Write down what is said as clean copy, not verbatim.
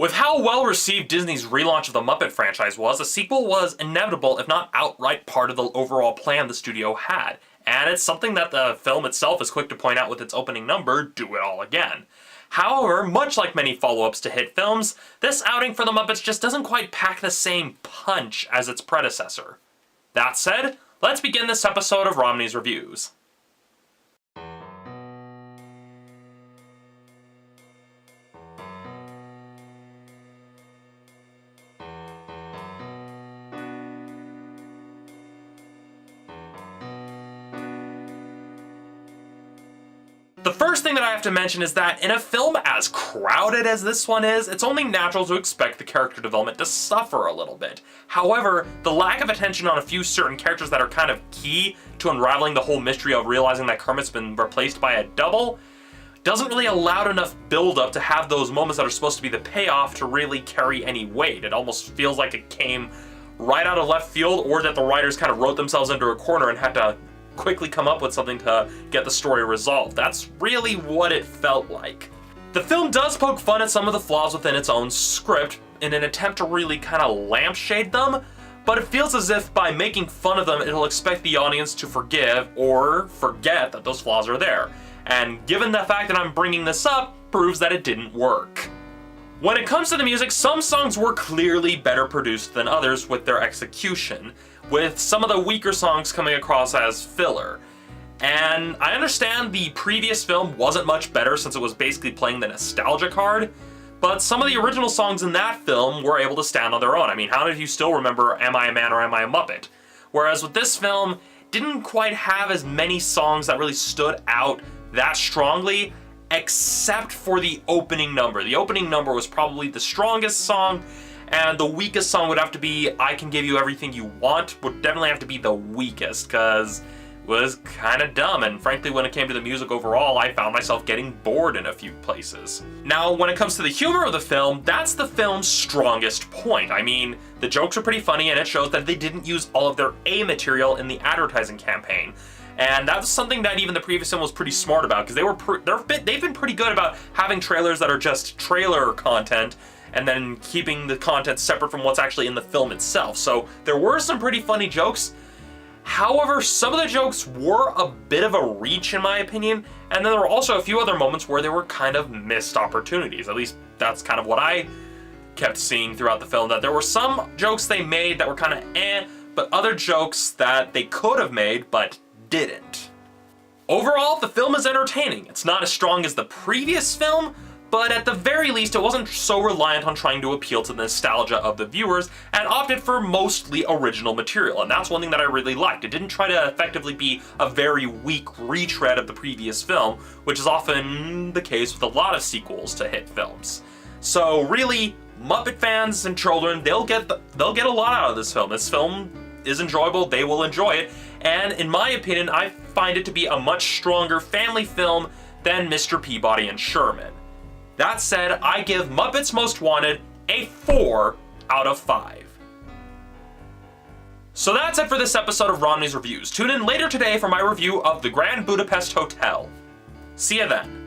With how well received Disney's relaunch of the Muppet franchise was, a sequel was inevitable, if not outright part of the overall plan the studio had. And it's something that the film itself is quick to point out with its opening number, Do It All Again. However, much like many follow-ups to hit films, this outing for the Muppets just doesn't quite pack the same punch as its predecessor. That said, let's begin this episode of Romney's Reviews. The first thing that I have to mention is that in a film as crowded as this one is, it's only natural to expect the character development to suffer a little bit. However, the lack of attention on a few certain characters that are kind of key to unraveling the whole mystery of realizing that Kermit's been replaced by a double doesn't really allow enough build-up to have those moments that are supposed to be the payoff to really carry any weight. It almost feels like it came right out of left field, or that the writers kind of wrote themselves into a corner and had to quickly come up with something to get the story resolved. That's really what it felt like. The film does poke fun at some of the flaws within its own script in an attempt to really kind of lampshade them, but it feels as if by making fun of them, it'll expect the audience to forgive or forget that those flaws are there. And given the fact that I'm bringing this up, proves that it didn't work. When it comes to the music, some songs were clearly better produced than others with their execution, with some of the weaker songs coming across as filler. And I understand the previous film wasn't much better since it was basically playing the nostalgia card, but some of the original songs in that film were able to stand on their own. I mean, how many of you still remember Am I a Man or Am I a Muppet? Whereas with this film, didn't quite have as many songs that really stood out that strongly, except for the opening number. The opening number was probably the strongest song, and the weakest song would have to be I Can Give You Everything You Want, would definitely have to be the weakest, because it was kind of dumb, and frankly when it came to the music overall, I found myself getting bored in a few places. Now, when it comes to the humor of the film, that's the film's strongest point. I mean, the jokes are pretty funny, and it shows that they didn't use all of their A material in the advertising campaign. And that's something that even the previous film was pretty smart about, because they've been pretty good about having trailers that are just trailer content and then keeping the content separate from what's actually in the film itself. So there were some pretty funny jokes. However, some of the jokes were a bit of a reach in my opinion, and then there were also a few other moments where they were kind of missed opportunities. At least that's kind of what I kept seeing throughout the film, that there were some jokes they made that were kind of but other jokes that they could have made but didn't. Overall, the film is entertaining. It's not as strong as the previous film, but at the very least, it wasn't so reliant on trying to appeal to the nostalgia of the viewers and opted for mostly original material, and that's one thing that I really liked. It didn't try to effectively be a very weak retread of the previous film, which is often the case with a lot of sequels to hit films. So really, Muppet fans and children, they'll get a lot out of this film. This film is enjoyable, they will enjoy it, and in my opinion, I find it to be a much stronger family film than Mr. Peabody and Sherman. That said, I give Muppets Most Wanted a 4 out of 5. So that's it for this episode of Romney's Reviews. Tune in later today for my review of The Grand Budapest Hotel. See ya then.